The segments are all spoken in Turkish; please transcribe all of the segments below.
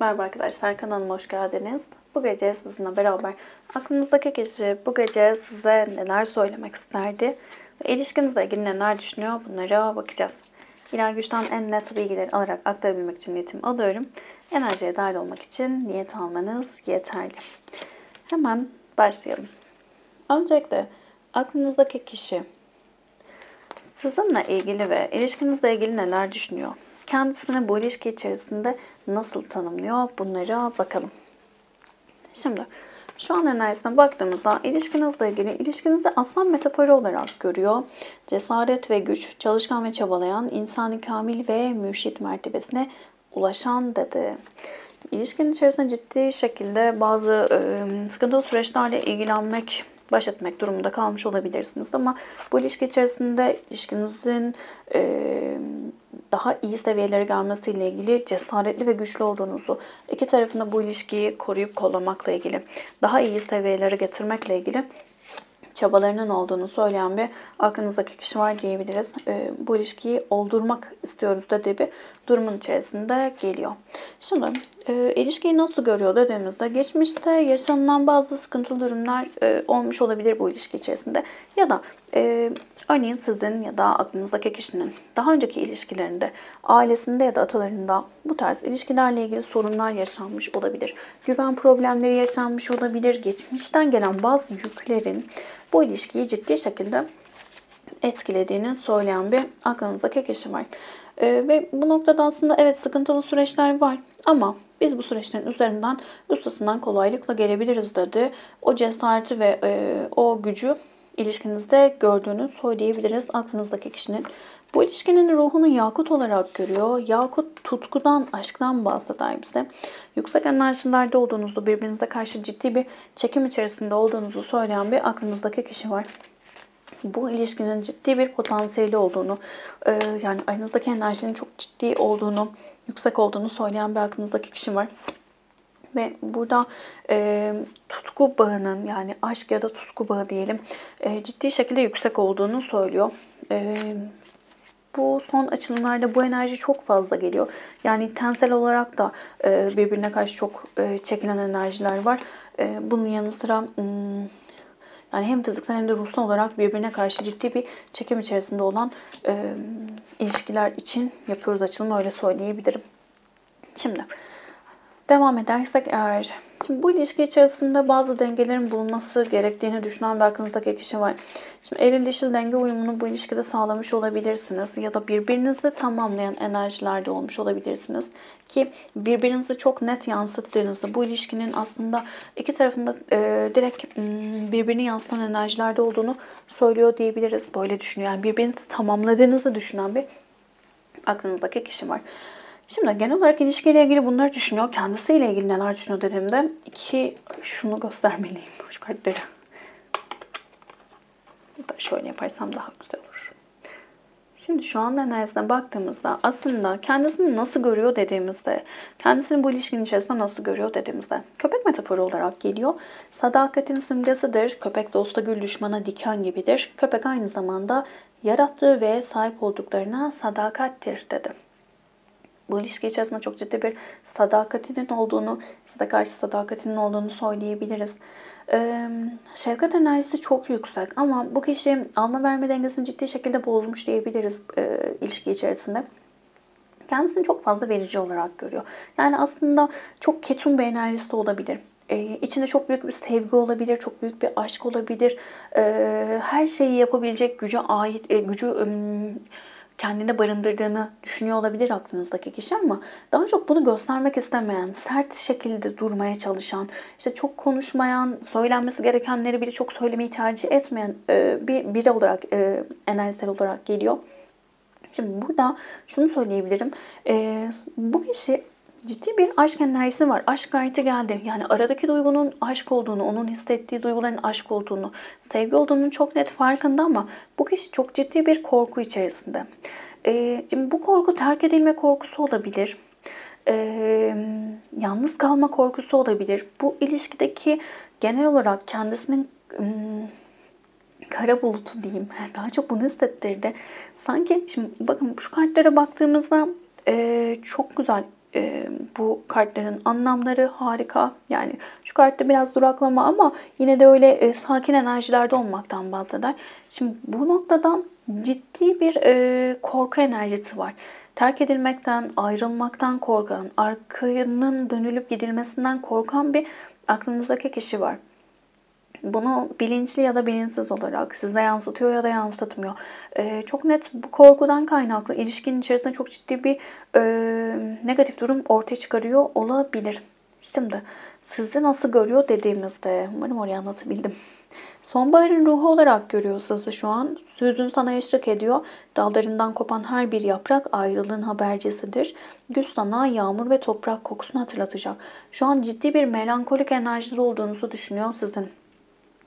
Merhaba arkadaşlar, kanalıma hoş geldiniz. Bu gece sizinle beraber aklınızdaki kişi bu gece size neler söylemek isterdi ve ilişkinizle ilgili neler düşünüyor, bunlara bakacağız. İlahi güçten en net bilgileri alarak aktarabilmek için niyetimi alıyorum. Enerjiye dahil olmak için niyet almanız yeterli. Hemen başlayalım. Öncelikle aklınızdaki kişi sizinle ilgili ve ilişkinizle ilgili neler düşünüyor? Kendisini bu ilişki içerisinde nasıl tanımlıyor? Bunlara bakalım. Şimdi şu an enerjisine baktığımızda ilişkinizle ilgili ilişkinizi aslan metaforu olarak görüyor. Cesaret ve güç, çalışkan ve çabalayan, insani kamil ve mürşit mertebesine ulaşan dedi. İlişkinin içerisinde ciddi şekilde bazı sıkıntılı süreçlerle ilgilenmek, baş etmek durumunda kalmış olabilirsiniz. Ama bu ilişki içerisinde ilişkinizin daha iyi seviyelere gelmesiyle ilgili cesaretli ve güçlü olduğunuzu, iki tarafında bu ilişkiyi koruyup kollamakla ilgili, daha iyi seviyelere getirmekle ilgili çabalarının olduğunu söyleyen bir aklınızdaki kişi var diyebiliriz. Bu ilişkiyi oldurmak istiyoruz dediği bir durumun içerisinde geliyor. Şimdi ilişkiyi nasıl görüyor dediğimizde geçmişte yaşanılan bazı sıkıntılı durumlar olmuş olabilir bu ilişki içerisinde. Ya da örneğin sizin ya da aklınızdaki kişinin daha önceki ilişkilerinde, ailesinde ya da atalarında bu tarz ilişkilerle ilgili sorunlar yaşanmış olabilir. Güven problemleri yaşanmış olabilir. Geçmişten gelen bazı yüklerin bu ilişkiyi ciddi şekilde etkilediğini söyleyen bir aklınızdaki kişi var. Ve bu noktada aslında evet sıkıntılı süreçler var ama biz bu süreçlerin üzerinden, üstesinden kolaylıkla gelebiliriz dedi. O cesareti ve o gücü ilişkinizde gördüğünü söyleyebiliriz aklınızdaki kişinin. Bu ilişkinin ruhunu yakut olarak görüyor. Yakut tutkudan, aşktan bahseder bize. Yüksek enerjilerde olduğunuzu, birbirinize karşı ciddi bir çekim içerisinde olduğunuzu söyleyen bir aklınızdaki kişi var. Bu ilişkinin ciddi bir potansiyeli olduğunu, yani aranızdaki enerjinin çok ciddi olduğunu, yüksek olduğunu söyleyen bir aklınızdaki kişi var. Ve burada tutku bağının, yani aşk ya da tutku bağı diyelim, ciddi şekilde yüksek olduğunu söylüyor. Bu son açılımlarda bu enerji çok fazla geliyor. Yani tensel olarak da birbirine karşı çok çekilen enerjiler var. Bunun yanı sıra yani hem fiziksel hem de ruhsal olarak birbirine karşı ciddi bir çekim içerisinde olan ilişkiler için yapıyoruz açılımı, öyle söyleyebilirim. Şimdi devam edersek eğer, şimdi bu ilişki içerisinde bazı dengelerin bulunması gerektiğini düşünen bir aklınızdaki kişi var. Şimdi eril dişil denge uyumunu bu ilişkide sağlamış olabilirsiniz ya da birbirinizi tamamlayan enerjilerde olmuş olabilirsiniz. Ki birbirinizi çok net yansıttığınızda bu ilişkinin aslında iki tarafında direkt birbirini yansıtan enerjilerde olduğunu söylüyor diyebiliriz. Böyle düşünüyor. Yani birbirinizi tamamladığınızı düşünen bir aklınızdaki kişi var. Şimdi genel olarak ilişkiyle ilgili bunları düşünüyor. Kendisiyle ilgili neler düşünüyor dediğimde şunu göstermeliyim. Şu kartları. Şöyle yaparsam daha güzel olur. Şimdi şu anda enerjisine baktığımızda aslında kendisini nasıl görüyor dediğimizde, kendisini bu ilişkinin içerisinde nasıl görüyor dediğimizde köpek metaforu olarak geliyor. Sadakatin simgesidir. Köpek dosta gül düşmana diken gibidir. Köpek aynı zamanda yarattığı ve sahip olduklarına sadakattir dedi. Bu ilişki içerisinde çok ciddi bir sadakatinin olduğunu, size karşı sadakatinin olduğunu söyleyebiliriz. Şefkat enerjisi çok yüksek ama bu kişi alma verme dengesini ciddi şekilde bozmuş diyebiliriz ilişki içerisinde. Kendisini çok fazla verici olarak görüyor. Yani aslında çok ketum bir enerjisi de olabilir. İçinde çok büyük bir sevgi olabilir, çok büyük bir aşk olabilir. Her şeyi yapabilecek gücü ait, kendine barındırdığını düşünüyor olabilir aklınızdaki kişi ama daha çok bunu göstermek istemeyen, sert şekilde durmaya çalışan, işte çok konuşmayan, söylenmesi gerekenleri bile çok söylemeyi tercih etmeyen bir biri olarak enerjisel olarak geliyor. Şimdi burada şunu söyleyebilirim. Bu kişi ciddi bir aşk enerjisi var. Aşk gayreti geldi. Yani aradaki duygunun aşk olduğunu, onun hissettiği duyguların aşk olduğunu, sevgi olduğunun çok net farkında ama bu kişi çok ciddi bir korku içerisinde. Şimdi bu korku terk edilme korkusu olabilir. Yalnız kalma korkusu olabilir. Bu ilişkideki genel olarak kendisinin kara bulutu diyeyim. Daha çok bunu hissettirdi. Sanki şimdi bakın şu kartlara baktığımızda çok güzel Bu kartların anlamları harika. Yani şu kartta biraz duraklama ama yine de öyle sakin enerjilerde olmaktan bahseder. Şimdi bu noktadan ciddi bir korku enerjisi var. Terk edilmekten, ayrılmaktan korkan, arkanın dönülüp gidilmesinden korkan bir aklınızdaki kişi var. Bunu bilinçli ya da bilinçsiz olarak size yansıtıyor ya da yansıtmıyor. Çok net bu korkudan kaynaklı ilişkinin içerisinde çok ciddi bir negatif durum ortaya çıkarıyor olabilir. Şimdi sizi nasıl görüyor dediğimizde, umarım orayı anlatabildim. Sonbaharın ruhu olarak görüyor sizi şu an. Sözün sana eşlik ediyor. Dallarından kopan her bir yaprak ayrılığın habercisidir. Güz sana yağmur ve toprak kokusunu hatırlatacak. Şu an ciddi bir melankolik enerjide olduğunuzu düşünüyor sizin.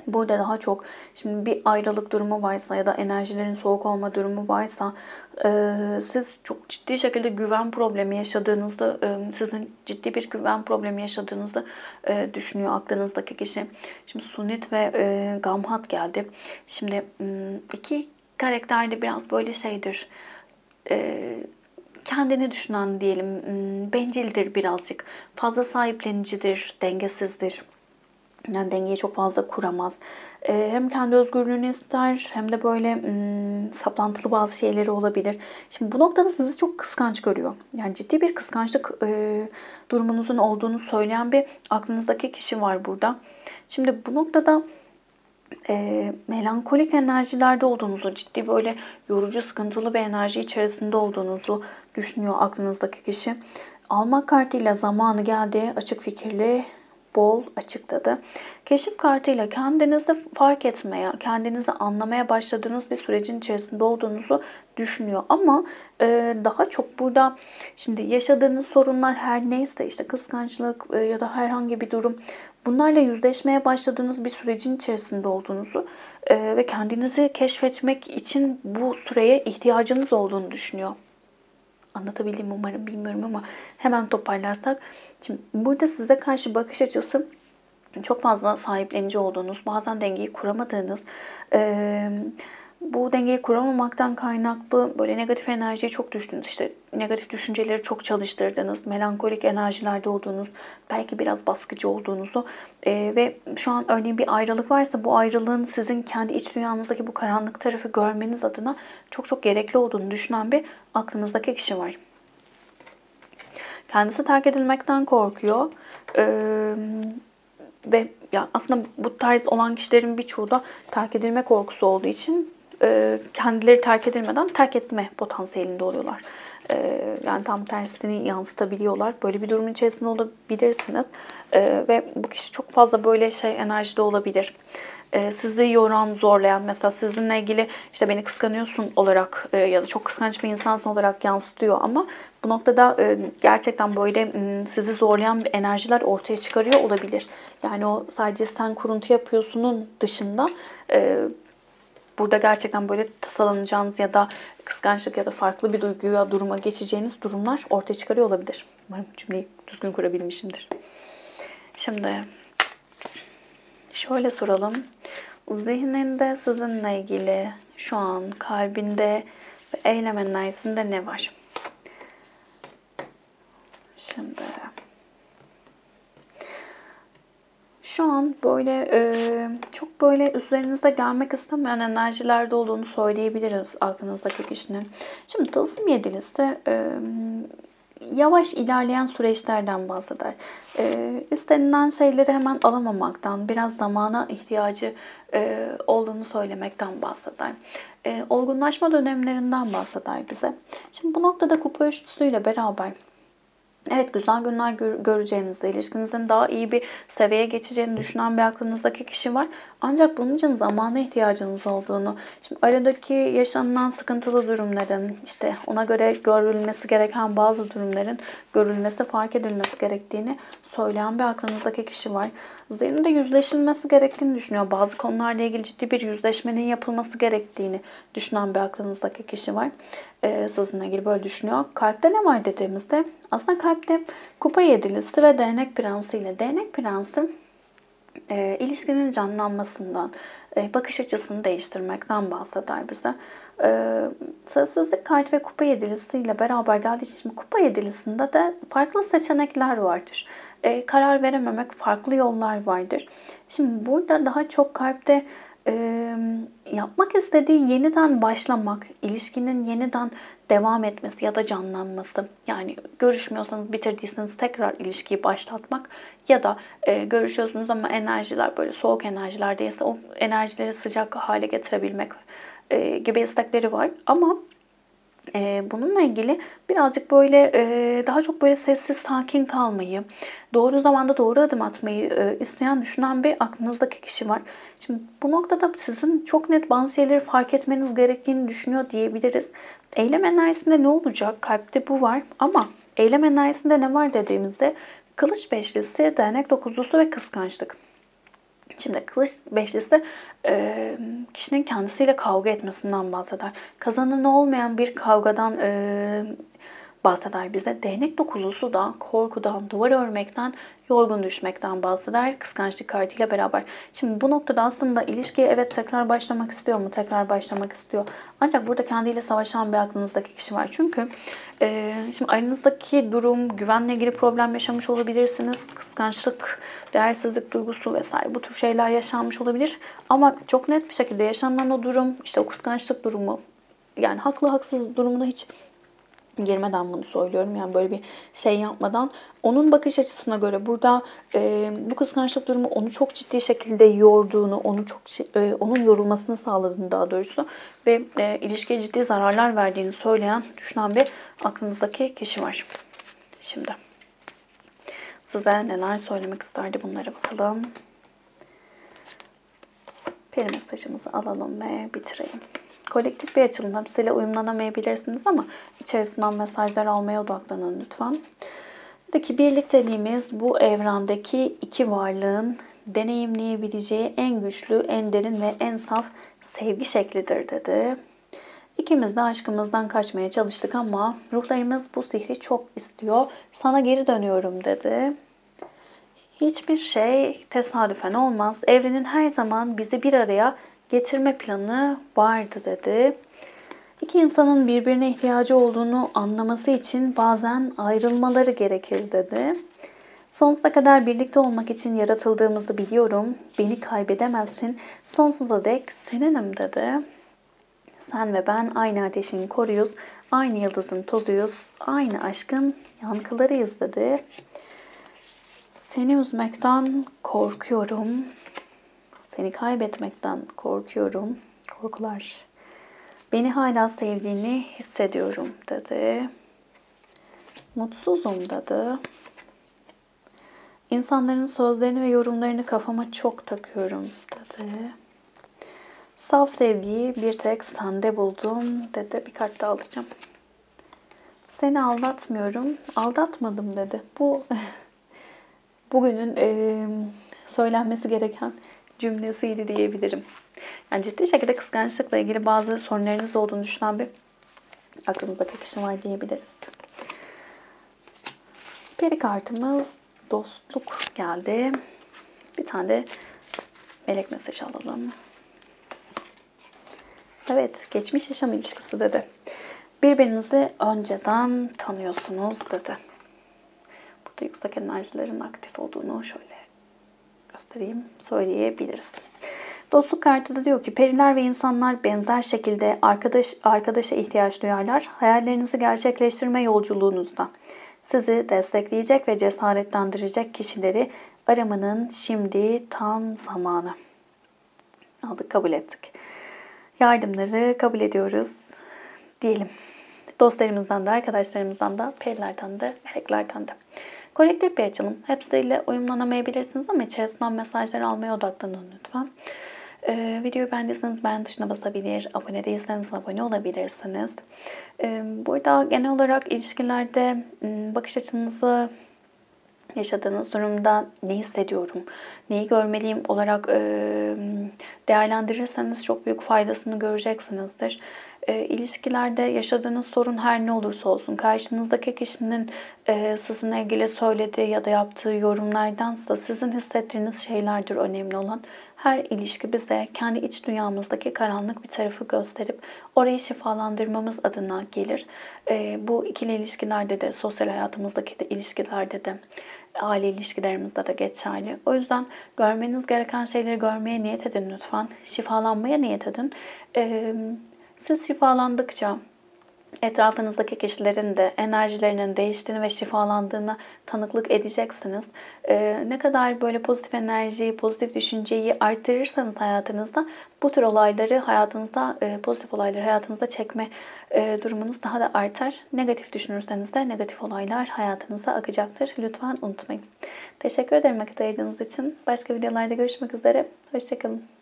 Burada daha çok şimdi bir ayrılık durumu varsa ya da enerjilerin soğuk olma durumu varsa siz çok ciddi şekilde güven problemi yaşadığınızda sizin ciddi bir güven problemi yaşadığınızda düşünüyor aklınızdaki kişi. Şimdi Sunit ve Gamhat geldi. Şimdi iki karakter de biraz böyle şeydir. Kendini düşünen diyelim, bencildir birazcık. Fazla sahiplenicidir, dengesizdir. Yani dengeyi çok fazla kuramaz. Hem kendi özgürlüğünü ister hem de böyle saplantılı bazı şeyleri olabilir. Şimdi bu noktada sizi çok kıskanç görüyor. Yani ciddi bir kıskançlık durumunuzun olduğunu söyleyen bir aklınızdaki kişi var burada. Şimdi bu noktada melankolik enerjilerde olduğunuzu, ciddi böyle yorucu, sıkıntılı bir enerji içerisinde olduğunuzu düşünüyor aklınızdaki kişi. Almak kartıyla zamanı geldi, açık fikirli, bol açıkladı. Keşif kartıyla kendinizi fark etmeye, kendinizi anlamaya başladığınız bir sürecin içerisinde olduğunuzu düşünüyor. Ama daha çok burada şimdi yaşadığınız sorunlar her neyse işte kıskançlık ya da herhangi bir durum bunlarla yüzleşmeye başladığınız bir sürecin içerisinde olduğunuzu ve kendinizi keşfetmek için bu süreye ihtiyacınız olduğunu düşünüyor. Anlatabildim umarım bilmiyorum ama hemen toparlarsak. Şimdi burada size karşı bakış açısı çok fazla sahiplenici olduğunuz, bazen dengeyi kuramadığınız, bu dengeyi kuramamaktan kaynaklı böyle negatif enerjiye çok düştünüz. İşte negatif düşünceleri çok çalıştırdınız, melankolik enerjilerde olduğunuz, belki biraz baskıcı olduğunuzu ve şu an örneğin bir ayrılık varsa bu ayrılığın sizin kendi iç dünyanızdaki bu karanlık tarafı görmeniz adına çok çok gerekli olduğunu düşünen bir aklınızdaki kişi var. Kendisi terk edilmekten korkuyor. Ve ya aslında bu tarz olan kişilerin birçoğu da terk edilme korkusu olduğu için kendileri terk edilmeden terk etme potansiyelinde oluyorlar. Yani tam tersini yansıtabiliyorlar. Böyle bir durumun içerisinde olabilirsiniz. Ve bu kişi çok fazla böyle enerjide olabilir. Sizi yoran, zorlayan, mesela sizinle ilgili işte beni kıskanıyorsun olarak ya da çok kıskanç bir insansın olarak yansıtıyor ama bu noktada gerçekten böyle sizi zorlayan bir enerjiler ortaya çıkarıyor olabilir. Yani o sadece sen kuruntu yapıyorsunun dışında burada gerçekten böyle tasalanacağınız ya da kıskançlık ya da farklı bir duyguya, duruma geçeceğiniz durumlar ortaya çıkarıyor olabilir. Umarım cümleyi düzgün kurabilmişimdir. Şimdi şöyle soralım. Zihninde sizinle ilgili şu an kalbinde ve eylem enerjisinde ne var? Şimdi şu an böyle çok böyle üzerinizde gelmek istemeyen enerjilerde olduğunu söyleyebiliriz aklınızdaki kişinin. Şimdi tılsım yedilisi yavaş ilerleyen süreçlerden bahseder. İstenilen şeyleri hemen alamamaktan, biraz zamana ihtiyacı olduğunu söylemekten bahseder. Olgunlaşma dönemlerinden bahseder bize. Şimdi bu noktada kupa üçlüsüyle beraber evet güzel günler göreceğinizi, ilişkinizin daha iyi bir seviyeye geçeceğini düşünen bir aklınızdaki kişi var. Ancak bunun için zamana ihtiyacınız olduğunu, şimdi aradaki yaşanılan sıkıntılı durumların, işte ona göre görülmesi gereken bazı durumların görülmesi, fark edilmesi gerektiğini söyleyen bir aklınızdaki kişi var. Zihninde yüzleşilmesi gerektiğini düşünüyor. Bazı konularla ilgili ciddi bir yüzleşmenin yapılması gerektiğini düşünen bir aklınızdaki kişi var. Sizinle ilgili böyle düşünüyor. Kalpte ne var dediğimizde aslında kalpte kupa yedilisi ve değnek prensi ile değnek prensi İlişkinin canlanmasından, bakış açısını değiştirmekten bahseder bize. Sessizlik kartı ve kupa yedilisiyle beraber geldiği için şimdi kupa yedilisinde de farklı seçenekler vardır. Karar verememek, farklı yollar vardır. Şimdi burada daha çok kalpte yapmak istediği yeniden başlamak, ilişkinin yeniden devam etmesi ya da canlanması. Yani görüşmüyorsanız, bitirdiyseniz tekrar ilişkiyi başlatmak ya da görüşüyorsunuz ama enerjiler böyle soğuk enerjiler değilse o enerjileri sıcak hale getirebilmek gibi istekleri var. Ama bununla ilgili birazcık böyle daha çok böyle sessiz, sakin kalmayı, doğru zamanda doğru adım atmayı isteyen, düşünen bir aklınızdaki kişi var. Şimdi bu noktada sizin çok net bazı şeyleri fark etmeniz gerektiğini düşünüyor diyebiliriz. Eylem enerjisinde ne olacak? Kalpte bu var ama eylem enerjisinde ne var dediğimizde kılıç beşlisi, değnek dokuzlusu ve kıskançlık. Şimdi kılıç beşlisi kişinin kendisiyle kavga etmesinden bahseder. Kazananı olmayan bir kavgadan bahseder bize. Değnek dokuzlusu da korkudan, duvar örmekten, yorgun düşmekten bahseder. Kıskançlık kartıyla beraber. Şimdi bu noktada aslında ilişkiye evet tekrar başlamak istiyor mu? Tekrar başlamak istiyor. Ancak burada kendiyle savaşan bir aklınızdaki kişi var. Çünkü şimdi aranızdaki durum, güvenle ilgili problem yaşamış olabilirsiniz. Kıskançlık, değersizlik duygusu vesaire bu tür şeyler yaşanmış olabilir. Ama çok net bir şekilde yaşanan o durum, işte o kıskançlık durumu, yani haklı haksız durumuna hiç girmeden bunu söylüyorum. Yani böyle bir şey yapmadan. Onun bakış açısına göre burada bu kıskançlık durumu onu çok ciddi şekilde yorduğunu, onun yorulmasını sağladığını daha doğrusu ve ilişkiye ciddi zararlar verdiğini söyleyen, düşünen bir aklınızdaki kişi var. Şimdi size neler söylemek isterdi bunlara bakalım. Peri mesajımızı alalım ve bitirelim. Kolektif bir açılım. Hepsiyle uyumlanamayabilirsiniz ama içerisinden mesajlar almaya odaklanın lütfen. Dedi ki birlikteliğimiz bu evrendeki iki varlığın deneyimleyebileceği en güçlü, en derin ve en saf sevgi şeklidir dedi. İkimiz de aşkımızdan kaçmaya çalıştık ama ruhlarımız bu sihri çok istiyor. Sana geri dönüyorum dedi. Hiçbir şey tesadüfen olmaz. Evrenin her zaman bizi bir araya getirme planı vardı dedi. İki insanın birbirine ihtiyacı olduğunu anlaması için bazen ayrılmaları gerekir dedi. Sonsuza kadar birlikte olmak için yaratıldığımızı biliyorum. Beni kaybedemezsin. Sonsuza dek seninim dedi. Sen ve ben aynı ateşin koruyuz. Aynı yıldızın tozuyuz. Aynı aşkın yankılarıyız dedi. Seni üzmekten korkuyorum. Seni kaybetmekten korkuyorum. Korkular. Beni hala sevdiğini hissediyorum dedi. Mutsuzum dedi. İnsanların sözlerini ve yorumlarını kafama çok takıyorum dedi. Saf sevgiyi bir tek sende buldum dedi. Bir kart daha alacağım. Seni aldatmıyorum, aldatmadım dedi. Bu bugünün söylenmesi gereken cümlesiydi diyebilirim. Yani ciddi şekilde kıskançlıkla ilgili bazı sorunlarınız olduğunu düşünen bir aklımızdaki kişi var diyebiliriz. Peri kartımız dostluk geldi. Bir tane de melek mesajı alalım. Evet, geçmiş yaşam ilişkisi dedi. Birbirinizi önceden tanıyorsunuz dedi. Burada yüksek enerjilerin aktif olduğunu şöyle göstereyim, söyleyebiliriz. Dostluk kartı da diyor ki periler ve insanlar benzer şekilde arkadaşa ihtiyaç duyarlar. Hayallerinizi gerçekleştirme yolculuğunuzda sizi destekleyecek ve cesaretlendirecek kişileri aramanın şimdi tam zamanı. Aldık, kabul ettik. Yardımları kabul ediyoruz diyelim. Dostlarımızdan da, arkadaşlarımızdan da, perilerden de, meleklerden de. Kolektif bir açılım. Hepsiyle uyumlanamayabilirsiniz ama içerisinden mesajları almaya odaklanın lütfen. Videoyu beğendiyseniz beğen tuşuna basabilir, abone değilseniz abone olabilirsiniz. Burada genel olarak ilişkilerde bakış açınızı, yaşadığınız durumda ne hissediyorum, neyi görmeliyim olarak değerlendirirseniz çok büyük faydasını göreceksinizdir. İlişkilerde yaşadığınız sorun her ne olursa olsun, karşınızdaki kişinin sizinle ilgili söylediği ya da yaptığı yorumlardansa sizin hissettiğiniz şeylerdir önemli olan. Her ilişki bize kendi iç dünyamızdaki karanlık bir tarafı gösterip orayı şifalandırmamız adına gelir. Bu ikili ilişkilerde de, sosyal hayatımızdaki de ilişkilerde de, aile ilişkilerimizde de geçerli. O yüzden görmeniz gereken şeyleri görmeye niyet edin lütfen. Şifalanmaya niyet edin. Siz şifalandıkça etrafınızdaki kişilerin de enerjilerinin değiştiğini ve şifalandığını tanıklık edeceksiniz. Ne kadar böyle pozitif enerjiyi, pozitif düşünceyi arttırırsanız hayatınızda bu tür olayları hayatınızda, pozitif olayları hayatınızda çekme durumunuz daha da artar. Negatif düşünürseniz de negatif olaylar hayatınıza akacaktır. Lütfen unutmayın. Teşekkür ederim vakit ayırdığınız için. Başka videolarda görüşmek üzere. Hoşçakalın.